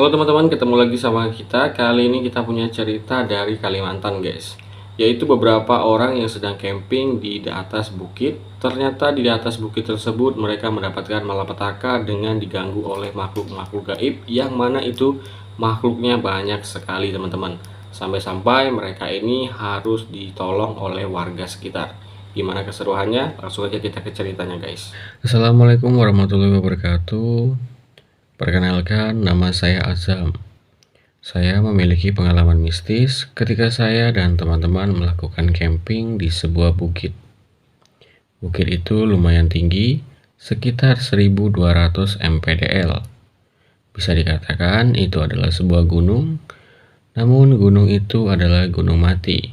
Halo teman-teman, ketemu lagi sama kita. Kali ini kita punya cerita dari Kalimantan, guys. Yaitu beberapa orang yang sedang camping di atas bukit. Ternyata di atas bukit tersebut mereka mendapatkan malapetaka dengan diganggu oleh makhluk-makhluk gaib, yang mana itu makhluknya banyak sekali, teman-teman. Sampai-sampai mereka ini harus ditolong oleh warga sekitar. Gimana keseruannya? Langsung aja kita ke ceritanya, guys. Assalamualaikum warahmatullahi wabarakatuh. Perkenalkan, nama saya Azam. Saya memiliki pengalaman mistis ketika saya dan teman-teman melakukan camping di sebuah bukit. Bukit itu lumayan tinggi, sekitar 1200 mdpl. Bisa dikatakan itu adalah sebuah gunung, namun gunung itu adalah gunung mati.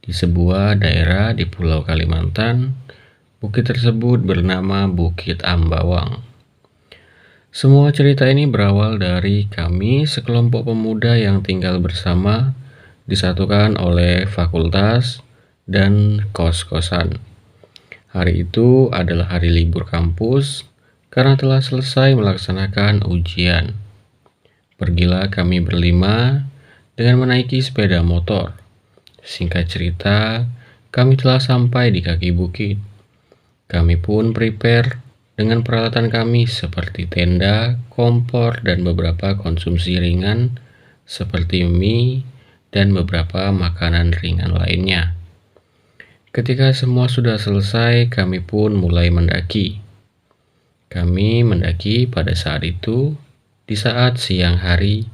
Di sebuah daerah di Pulau Kalimantan, bukit tersebut bernama Bukit Ambawang. Semua cerita ini berawal dari kami sekelompok pemuda yang tinggal bersama, disatukan oleh fakultas dan kos-kosan. Hari itu adalah hari libur kampus karena telah selesai melaksanakan ujian. Pergilah kami berlima dengan menaiki sepeda motor. Singkat cerita, kami telah sampai di kaki bukit. Kami pun prepare dengan peralatan kami seperti tenda, kompor, dan beberapa konsumsi ringan seperti mie dan beberapa makanan ringan lainnya. Ketika semua sudah selesai, kami pun mulai mendaki. Kami mendaki pada saat itu di saat siang hari,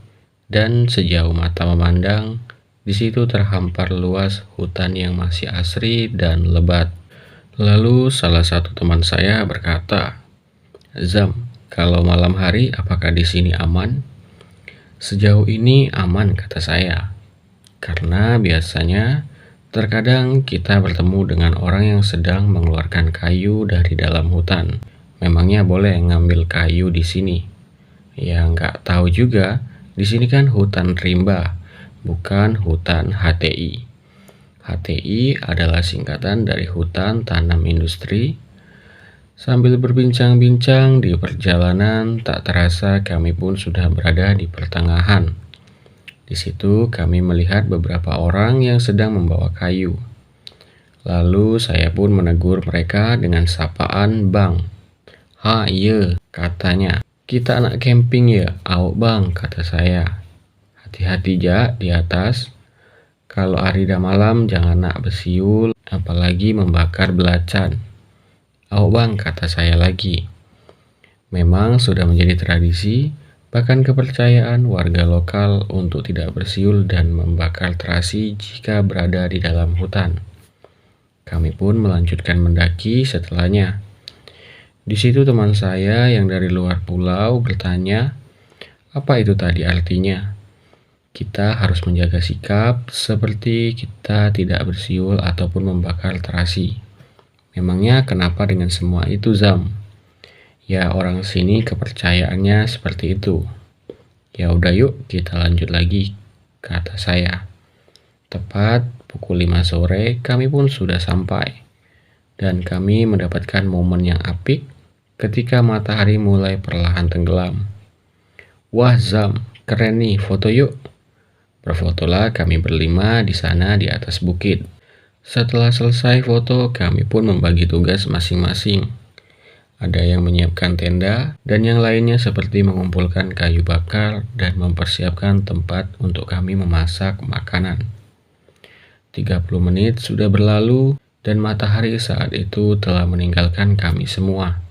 dan sejauh mata memandang, di situ terhampar luas hutan yang masih asri dan lebat. Lalu salah satu teman saya berkata, "Zam, kalau malam hari apakah di sini aman?" "Sejauh ini aman," kata saya. "Karena biasanya terkadang kita bertemu dengan orang yang sedang mengeluarkan kayu dari dalam hutan. Memangnya boleh ngambil kayu di sini?" "Ya nggak tahu juga, di sini kan hutan rimba, bukan hutan HTI." HTI adalah singkatan dari hutan tanam industri. Sambil berbincang-bincang di perjalanan, tak terasa kami pun sudah berada di pertengahan. Di situ kami melihat beberapa orang yang sedang membawa kayu. Lalu saya pun menegur mereka dengan sapaan "Bang." "Ha iya," katanya. "Kita anak camping ya." "Au bang," kata saya. "Hati-hati ja di atas. Kalau hari dah malam jangan nak bersiul, apalagi membakar belacan." "Oh bang," kata saya lagi. Memang sudah menjadi tradisi, bahkan kepercayaan warga lokal untuk tidak bersiul dan membakar terasi jika berada di dalam hutan. Kami pun melanjutkan mendaki setelahnya. Di situ teman saya yang dari luar pulau bertanya, "Apa itu tadi artinya?" Kita harus menjaga sikap seperti kita tidak bersiul ataupun membakar terasi. "Memangnya kenapa dengan semua itu, Zam?" "Ya orang sini kepercayaannya seperti itu." "Ya udah yuk kita lanjut lagi," kata saya. Tepat pukul 5 sore kami pun sudah sampai. Dan kami mendapatkan momen yang apik ketika matahari mulai perlahan tenggelam. "Wah Zam, keren nih, foto yuk." Berfotolah kami berlima di sana di atas bukit. Setelah selesai foto, kami pun membagi tugas masing-masing. Ada yang menyiapkan tenda, dan yang lainnya seperti mengumpulkan kayu bakar dan mempersiapkan tempat untuk kami memasak makanan. 30 menit sudah berlalu, dan matahari saat itu telah meninggalkan kami semua.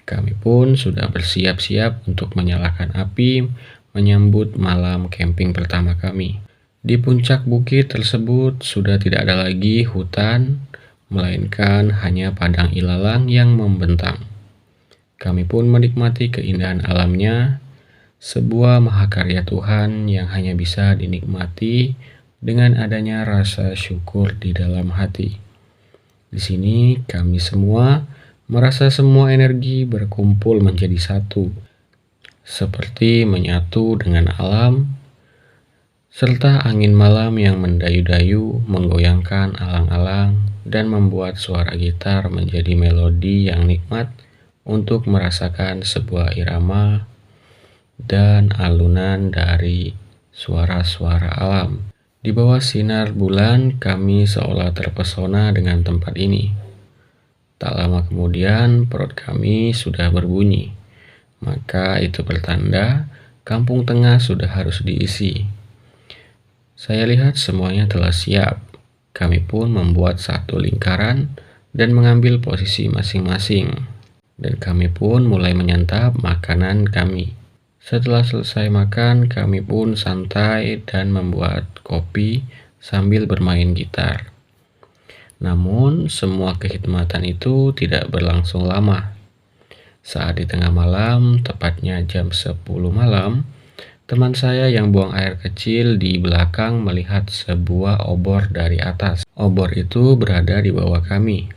Kami pun sudah bersiap-siap untuk menyalakan api, menyambut malam camping pertama kami. Di puncak bukit tersebut sudah tidak ada lagi hutan, melainkan hanya padang ilalang yang membentang. Kami pun menikmati keindahan alamnya, sebuah mahakarya Tuhan yang hanya bisa dinikmati dengan adanya rasa syukur di dalam hati. Di sini kami semua merasa semua energi berkumpul menjadi satu, seperti menyatu dengan alam, serta angin malam yang mendayu-dayu menggoyangkan alang-alang dan membuat suara gitar menjadi melodi yang nikmat untuk merasakan sebuah irama dan alunan dari suara-suara alam. Di bawah sinar bulan, kami seolah terpesona dengan tempat ini. Tak lama kemudian, perut kami sudah berbunyi. Maka itu pertanda kampung tengah sudah harus diisi. Saya lihat semuanya telah siap. Kami pun membuat satu lingkaran dan mengambil posisi masing-masing. Dan kami pun mulai menyantap makanan kami. Setelah selesai makan, kami pun santai dan membuat kopi sambil bermain gitar. Namun, semua kekhidmatan itu tidak berlangsung lama. Saat di tengah malam, tepatnya jam 10 malam, teman saya yang buang air kecil di belakang melihat sebuah obor dari atas. Obor itu berada di bawah kami.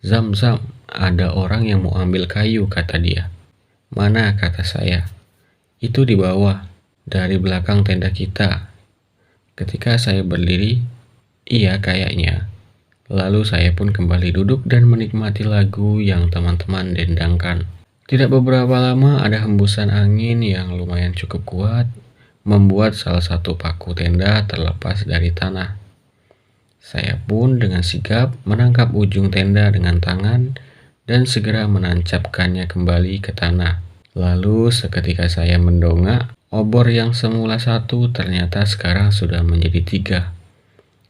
"Zam, Zam, ada orang yang mau ambil kayu," kata dia. "Mana?" kata saya. "Itu di bawah, dari belakang tenda kita." Ketika saya berdiri, iya kayaknya. Lalu saya pun kembali duduk dan menikmati lagu yang teman-teman dendangkan. Tidak beberapa lama ada hembusan angin yang lumayan cukup kuat, membuat salah satu paku tenda terlepas dari tanah. Saya pun dengan sigap menangkap ujung tenda dengan tangan dan segera menancapkannya kembali ke tanah. Lalu seketika saya mendongak, obor yang semula satu ternyata sekarang sudah menjadi 3.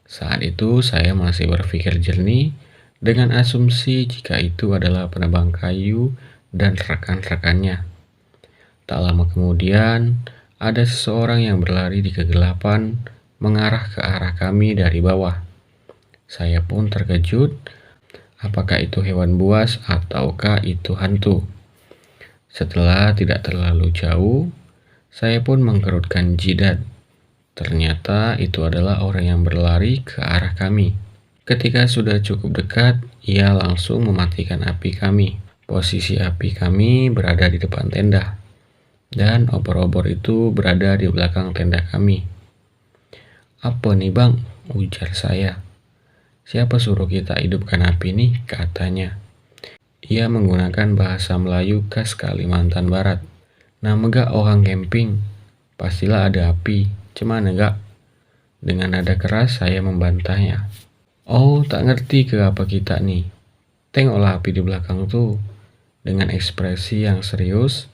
Saat itu saya masih berpikir jernih dengan asumsi jika itu adalah penebang kayu dan rekan-rekannya. Tak lama kemudian, ada seseorang yang berlari di kegelapan mengarah ke arah kami dari bawah. Saya pun terkejut, apakah itu hewan buas ataukah itu hantu? Setelah tidak terlalu jauh, saya pun mengkerutkan jidat. Ternyata itu adalah orang yang berlari ke arah kami. Ketika sudah cukup dekat, ia langsung mematikan api kami. Posisi api kami berada di depan tenda, dan obor-obor itu berada di belakang tenda kami. "Apa nih bang?" ujar saya. "Siapa suruh kita hidupkan api nih?" katanya. Ia menggunakan bahasa Melayu khas Kalimantan Barat. "Nah megak orang camping, pastilah ada api. Cemana gak?" Dengan nada keras saya membantahnya. "Oh, tak ngerti ke apa kita nih. Tengoklah api di belakang tuh." Dengan ekspresi yang serius,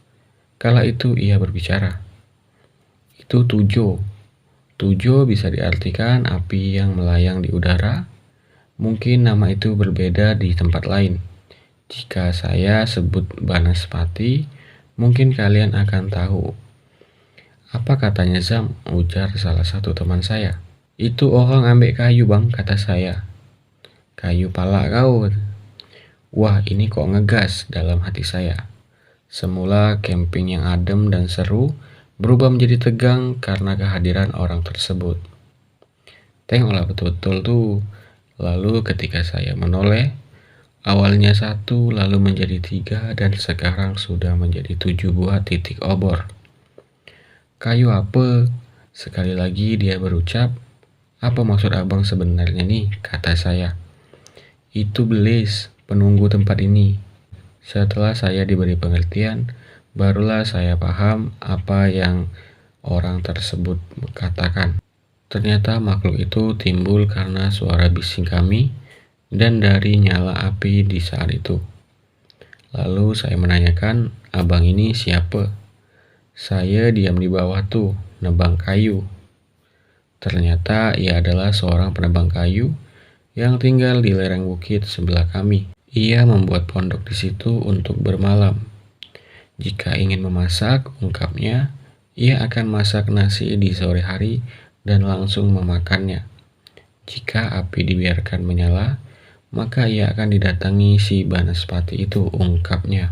kala itu ia berbicara. "Itu tujo. Tujo bisa diartikan api yang melayang di udara. Mungkin nama itu berbeda di tempat lain. Jika saya sebut banaspati, mungkin kalian akan tahu." "Apa katanya Zam?" ujar salah satu teman saya. "Itu orang ambek kayu bang," kata saya. "Kayu pala kau." Wah, ini kok ngegas dalam hati saya. Semula camping yang adem dan seru berubah menjadi tegang karena kehadiran orang tersebut. Tengoklah betul-betul tuh. Lalu ketika saya menoleh, awalnya 1, lalu menjadi 3, dan sekarang sudah menjadi 7 buah titik obor. "Kayu apa?" Sekali lagi dia berucap. "Apa maksud abang sebenarnya nih?" kata saya. "Itu belis, penunggu tempat ini." Setelah saya diberi pengertian, barulah saya paham apa yang orang tersebut katakan. Ternyata makhluk itu timbul karena suara bising kami dan dari nyala api di saat itu. Lalu saya menanyakan, "Abang ini siapa?" "Saya diam di bawah tuh, nebang kayu." Ternyata ia adalah seorang penebang kayu yang tinggal di lereng bukit sebelah kami. Ia membuat pondok di situ untuk bermalam. Jika ingin memasak, ungkapnya, ia akan masak nasi di sore hari dan langsung memakannya. Jika api dibiarkan menyala, maka ia akan didatangi si banaspati itu, ungkapnya.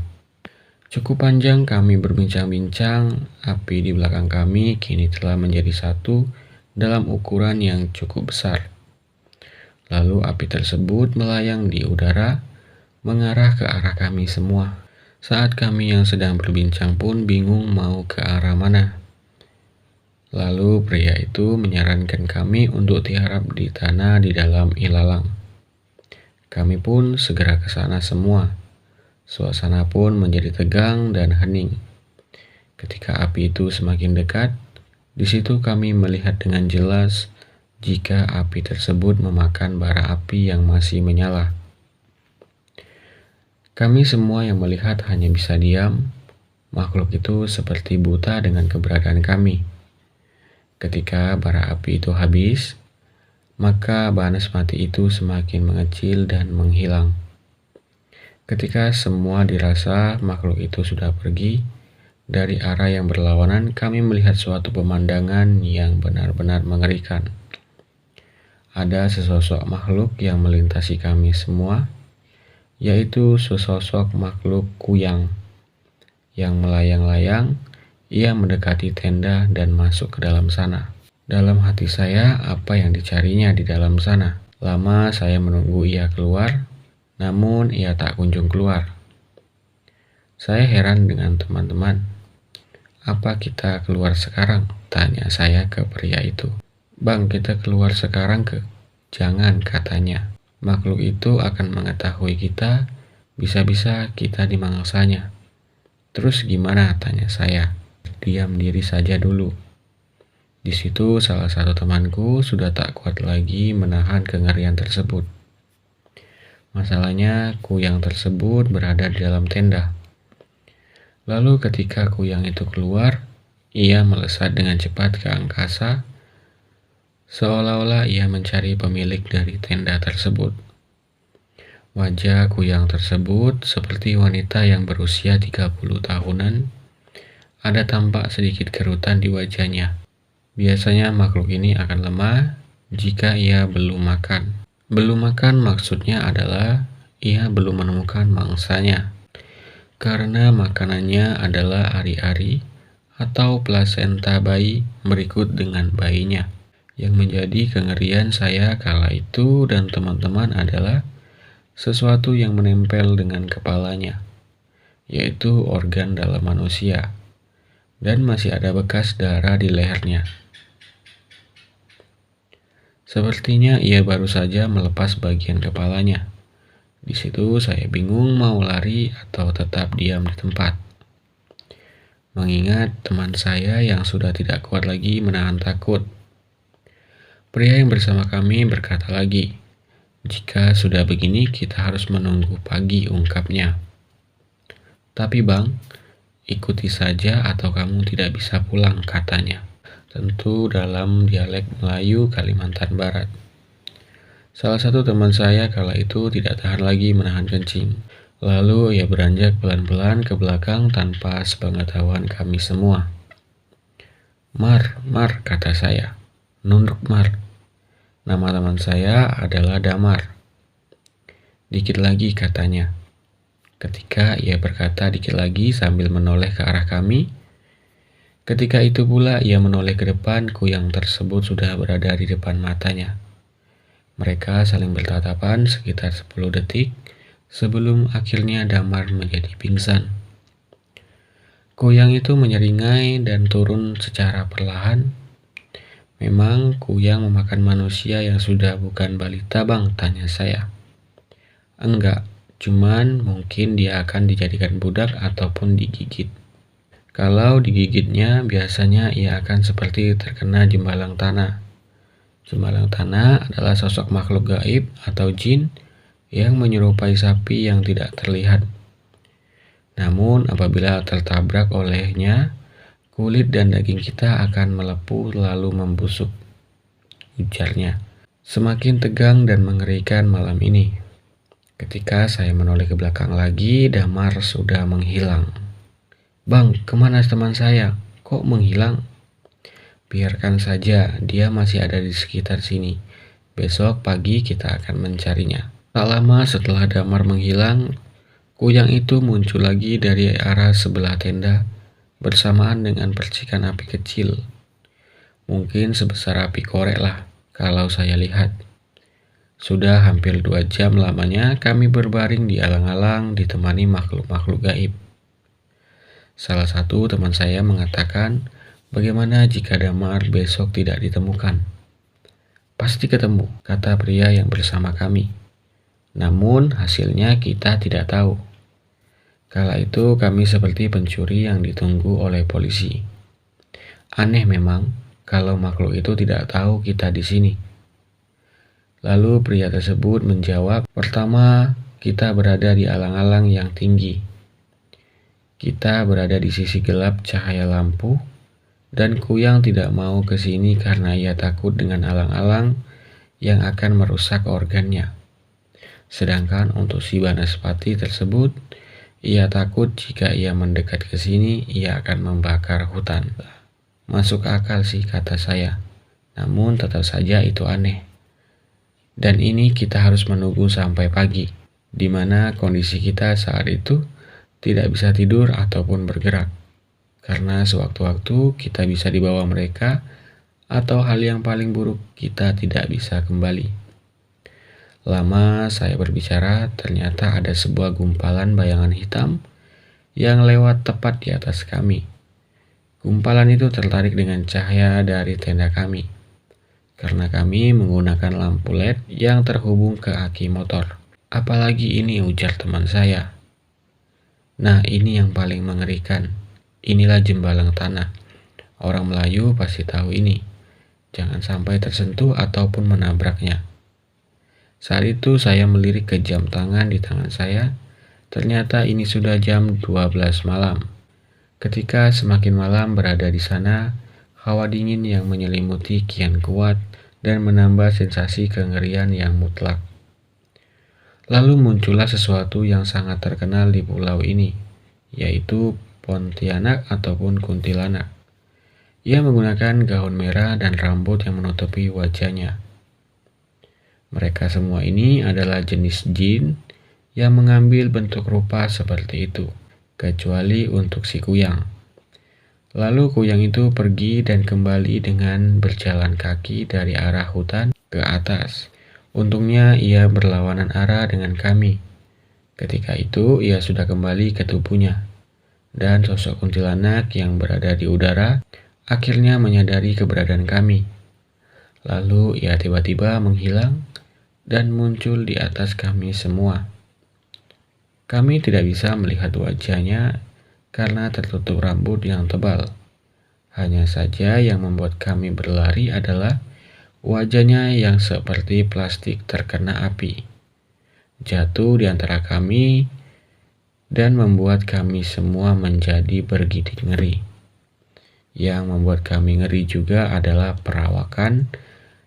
Cukup panjang kami berbincang-bincang, api di belakang kami kini telah menjadi satu dalam ukuran yang cukup besar. Lalu api tersebut melayang di udara, mengarah ke arah kami semua. Saat kami yang sedang berbincang pun bingung mau ke arah mana. Lalu pria itu menyarankan kami untuk tiarap di tanah di dalam ilalang. Kami pun segera ke sana semua. Suasana pun menjadi tegang dan hening. Ketika api itu semakin dekat, di situ kami melihat dengan jelas jika api tersebut memakan bara api yang masih menyala. Kami semua yang melihat hanya bisa diam. Makhluk itu seperti buta dengan keberadaan kami. Ketika bara api itu habis, maka panas mati itu semakin mengecil dan menghilang. Ketika semua dirasa makhluk itu sudah pergi, dari arah yang berlawanan kami melihat suatu pemandangan yang benar-benar mengerikan. Ada sesosok makhluk yang melintasi kami semua, yaitu sesosok makhluk kuyang yang melayang-layang. Ia mendekati tenda dan masuk ke dalam sana. Dalam hati saya, apa yang dicarinya di dalam sana? Lama saya menunggu ia keluar, namun ia tak kunjung keluar. Saya heran dengan teman-teman. "Apa kita keluar sekarang?" tanya saya ke pria itu. "Bang, kita keluar sekarang ke?" "Jangan," katanya. "Makhluk itu akan mengetahui kita, bisa-bisa kita dimangsanya." "Terus gimana?" tanya saya. "Diam diri saja dulu." Di situ salah satu temanku sudah tak kuat lagi menahan kengerian tersebut. Masalahnya, kuyang tersebut berada di dalam tenda. Lalu ketika kuyang itu keluar, ia melesat dengan cepat ke angkasa, seolah-olah ia mencari pemilik dari tenda tersebut. Wajah kuyang tersebut seperti wanita yang berusia 30 tahunan. Ada tampak sedikit kerutan di wajahnya. Biasanya makhluk ini akan lemah jika ia belum makan. Belum makan maksudnya adalah ia belum menemukan mangsanya. Karena makanannya adalah ari-ari atau plasenta bayi berikut dengan bayinya. Yang menjadi kengerian saya kala itu dan teman-teman adalah sesuatu yang menempel dengan kepalanya, yaitu organ dalam manusia, dan masih ada bekas darah di lehernya. Sepertinya ia baru saja melepas bagian kepalanya. Di situ saya bingung mau lari atau tetap diam di tempat. Mengingat teman saya yang sudah tidak kuat lagi menahan takut. Pria yang bersama kami berkata lagi, "Jika sudah begini kita harus menunggu pagi," ungkapnya. "Tapi bang, ikuti saja atau kamu tidak bisa pulang," katanya. Tentu dalam dialek Melayu Kalimantan Barat. Salah satu teman saya kala itu tidak tahan lagi menahan kencing. Lalu ia beranjak pelan-pelan ke belakang tanpa sepengetahuan kami semua. "Mar, Mar," kata saya. "Nunduk, Mar." Nama teman saya adalah Damar. "Dikit lagi," katanya. Ketika ia berkata dikit lagi sambil menoleh ke arah kami, ketika itu pula ia menoleh ke depan, kuyang tersebut sudah berada di depan matanya. Mereka saling bertatapan sekitar 10 detik sebelum akhirnya Damar menjadi pingsan. Kuyang itu menyeringai dan turun secara perlahan. "Memang kuyang memakan manusia yang sudah bukan balita, bang?" tanya saya. "Enggak, cuman mungkin dia akan dijadikan budak ataupun digigit. Kalau digigitnya, biasanya ia akan seperti terkena jembalang tanah. Jembalang tanah adalah sosok makhluk gaib atau jin yang menyerupai sapi yang tidak terlihat. Namun apabila tertabrak olehnya, kulit dan daging kita akan melepuh lalu membusuk," ujarnya. Semakin tegang dan mengerikan malam ini. Ketika saya menoleh ke belakang lagi, Damar sudah menghilang. "Bang, kemana teman saya? Kok menghilang?" "Biarkan saja, dia masih ada di sekitar sini. Besok pagi kita akan mencarinya." Tak lama setelah Damar menghilang, kuyang itu muncul lagi dari arah sebelah tenda bersamaan dengan percikan api kecil. Mungkin sebesar api korek lah kalau saya lihat. Sudah hampir 2 jam lamanya kami berbaring di alang-alang ditemani makhluk-makhluk gaib. Salah satu teman saya mengatakan, "Bagaimana jika Damar besok tidak ditemukan?" "Pasti ketemu," kata pria yang bersama kami. "Namun hasilnya kita tidak tahu." Kala itu kami seperti pencuri yang ditunggu oleh polisi. Aneh memang kalau makhluk itu tidak tahu kita di sini. Lalu pria tersebut menjawab, pertama, kita berada di alang-alang yang tinggi. Kita berada di sisi gelap cahaya lampu, dan Kuyang tidak mau ke sini karena ia takut dengan alang-alang yang akan merusak organnya. Sedangkan untuk si Banaspati tersebut, ia takut jika ia mendekat ke sini, ia akan membakar hutan. Masuk akal sih, kata saya. Namun tetap saja itu aneh. Dan ini kita harus menunggu sampai pagi, di mana kondisi kita saat itu tidak bisa tidur ataupun bergerak. Karena sewaktu-waktu kita bisa dibawa mereka, atau hal yang paling buruk kita tidak bisa kembali. Lama saya berbicara, ternyata ada sebuah gumpalan bayangan hitam yang lewat tepat di atas kami. Gumpalan itu tertarik dengan cahaya dari tenda kami, karena kami menggunakan lampu LED yang terhubung ke aki motor. Apalagi ini, ujar teman saya. Nah, ini yang paling mengerikan. Inilah jembalang tanah. Orang Melayu pasti tahu ini. Jangan sampai tersentuh ataupun menabraknya. Saat itu saya melirik ke jam tangan di tangan saya. Ternyata ini sudah jam 12 malam. Ketika semakin malam berada di sana, hawa dingin yang menyelimuti kian kuat dan menambah sensasi kengerian yang mutlak. Lalu muncullah sesuatu yang sangat terkenal di pulau ini, yaitu Pontianak ataupun kuntilanak. Ia menggunakan gaun merah dan rambut yang menutupi wajahnya. Mereka semua ini adalah jenis jin yang mengambil bentuk rupa seperti itu, kecuali untuk si Kuyang. Lalu Kuyang itu pergi dan kembali dengan berjalan kaki dari arah hutan ke atas. Untungnya ia berlawanan arah dengan kami. Ketika itu ia sudah kembali ke tubuhnya. Dan sosok kuntilanak yang berada di udara akhirnya menyadari keberadaan kami. Lalu ia tiba-tiba menghilang dan muncul di atas kami semua. Kami tidak bisa melihat wajahnya karena tertutup rambut yang tebal. Hanya saja yang membuat kami berlari adalah wajahnya yang seperti plastik terkena api, jatuh di antara kami dan membuat kami semua menjadi bergidik ngeri. Yang membuat kami ngeri juga adalah perawakan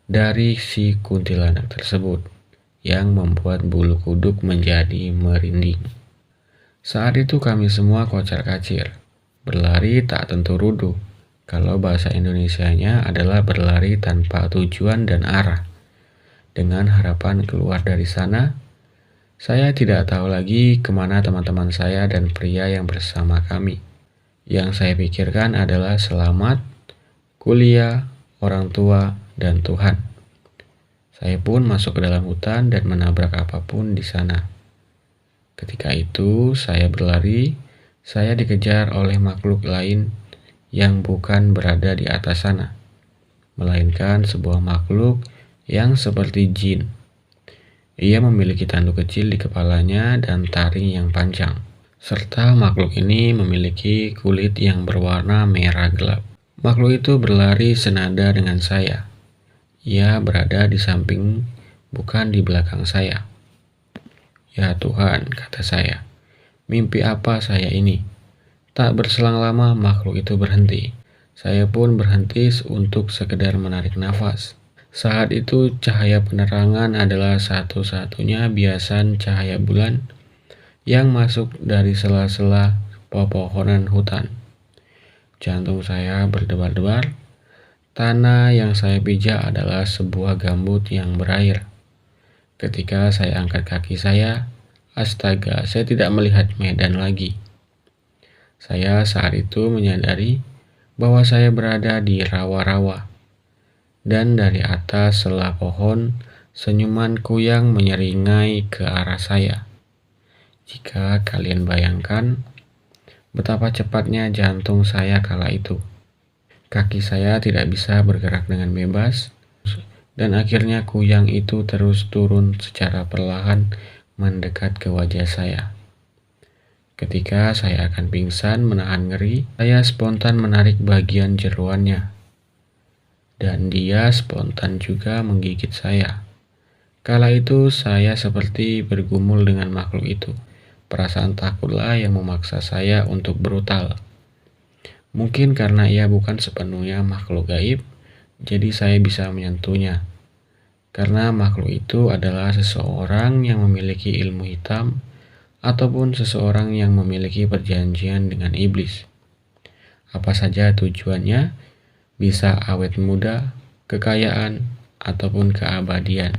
dari si kuntilanak tersebut, yang membuat bulu kuduk menjadi merinding. Saat itu kami semua kocar-kacir. Berlari tak tentu rudu. Kalau bahasa Indonesianya adalah berlari tanpa tujuan dan arah. Dengan harapan keluar dari sana, saya tidak tahu lagi kemana teman-teman saya dan pria yang bersama kami. Yang saya pikirkan adalah selamat, kuliah, orang tua, dan Tuhan. Saya pun masuk ke dalam hutan dan menabrak apapun di sana. Ketika itu saya berlari, saya dikejar oleh makhluk lain yang bukan berada di atas sana, melainkan sebuah makhluk yang seperti jin. Ia memiliki tanduk kecil di kepalanya dan taring yang panjang, serta makhluk ini memiliki kulit yang berwarna merah gelap. Makhluk itu berlari senada dengan saya. Ia berada di samping, bukan di belakang saya. Ya Tuhan, kata saya, mimpi apa saya ini? Tak berselang lama makhluk itu berhenti. Saya pun berhenti untuk sekedar menarik nafas. Saat itu cahaya penerangan adalah satu-satunya biasan cahaya bulan yang masuk dari sela-sela pepohonan hutan. Jantung saya berdebar-debar. Tanah yang saya pijak adalah sebuah gambut yang berair. Ketika saya angkat kaki saya, astaga, saya tidak melihat medan lagi. Saya saat itu menyadari bahwa saya berada di rawa-rawa. Dan dari atas sela pohon, senyuman Kuyang menyeringai ke arah saya. Jika kalian bayangkan betapa cepatnya jantung saya kala itu. Kaki saya tidak bisa bergerak dengan bebas, dan akhirnya Kuyang itu terus turun secara perlahan mendekat ke wajah saya. Ketika saya akan pingsan menahan ngeri, saya spontan menarik bagian jeroannya, dan dia spontan juga menggigit saya. Kala itu saya seperti bergumul dengan makhluk itu. Perasaan takutlah yang memaksa saya untuk brutal. Mungkin karena ia bukan sepenuhnya makhluk gaib, jadi saya bisa menyentuhnya. Karena makhluk itu adalah seseorang yang memiliki ilmu hitam ataupun seseorang yang memiliki perjanjian dengan iblis. Apa saja tujuannya, bisa awet muda, kekayaan, ataupun keabadian.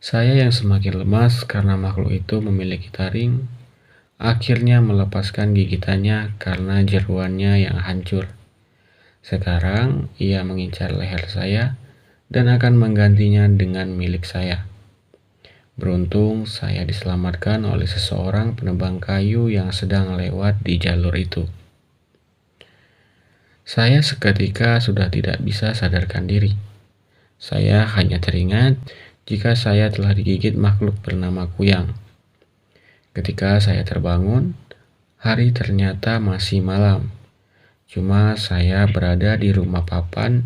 Saya yang semakin lemas karena makhluk itu memiliki taring, akhirnya melepaskan gigitannya karena jeroannya yang hancur. Sekarang ia mengincar leher saya dan akan menggantinya dengan milik saya. Beruntung saya diselamatkan oleh seseorang penebang kayu yang sedang lewat di jalur itu. Saya seketika sudah tidak bisa sadarkan diri. Saya hanya teringat jika saya telah digigit makhluk bernama Kuyang. Ketika saya terbangun, hari ternyata masih malam. Cuma saya berada di rumah papan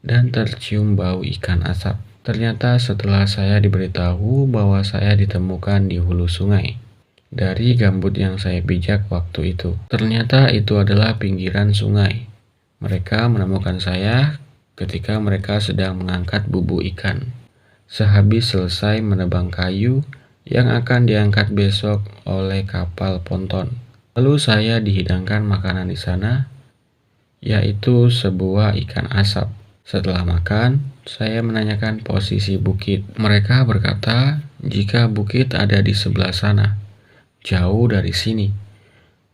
dan tercium bau ikan asap. Ternyata setelah saya diberitahu bahwa saya ditemukan di hulu sungai dari gambut yang saya pijak waktu itu. Ternyata itu adalah pinggiran sungai. Mereka menemukan saya ketika mereka sedang mengangkat bubuk ikan. Sehabis selesai menebang kayu yang akan diangkat besok oleh kapal ponton. Lalu saya dihidangkan makanan di sana, yaitu sebuah ikan asap. Setelah makan, saya menanyakan posisi bukit. Mereka berkata, jika bukit ada di sebelah sana, jauh dari sini.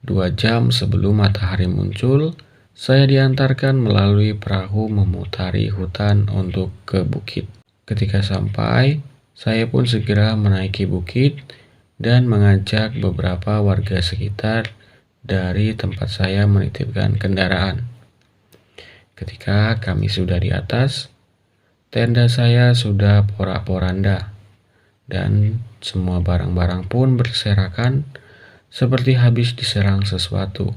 2 jam sebelum matahari muncul, saya diantarkan melalui perahu memutari hutan untuk ke bukit. Ketika sampai, saya pun segera menaiki bukit dan mengajak beberapa warga sekitar dari tempat saya menitipkan kendaraan. Ketika kami sudah di atas, tenda saya sudah porak-poranda dan semua barang-barang pun berserakan seperti habis diserang sesuatu.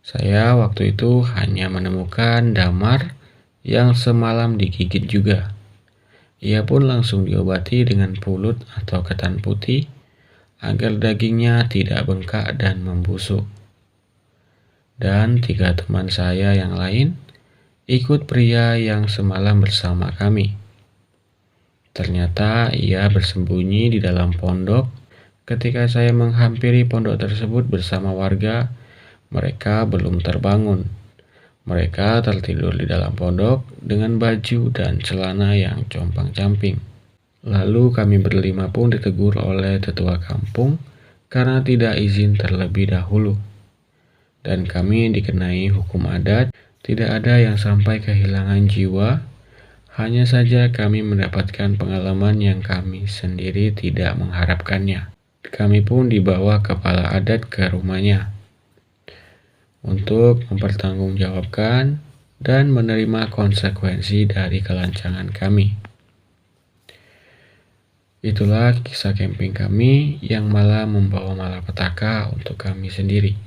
Saya waktu itu hanya menemukan Damar yang semalam digigit juga. Ia pun langsung diobati dengan pulut atau ketan putih agar dagingnya tidak bengkak dan membusuk. Dan 3 teman saya yang lain ikut pria yang semalam bersama kami. Ternyata ia bersembunyi di dalam pondok. Ketika saya menghampiri pondok tersebut bersama warga, mereka belum terbangun. Mereka tertidur di dalam pondok dengan baju dan celana yang compang-camping. Lalu kami berlima pun ditegur oleh tetua kampung karena tidak izin terlebih dahulu. Dan kami dikenai hukum adat, tidak ada yang sampai kehilangan jiwa, hanya saja kami mendapatkan pengalaman yang kami sendiri tidak mengharapkannya. Kami pun dibawa kepala adat ke rumahnya untuk mempertanggungjawabkan dan menerima konsekuensi dari kelancangan kami. Itulah kisah camping kami yang malah membawa malapetaka untuk kami sendiri.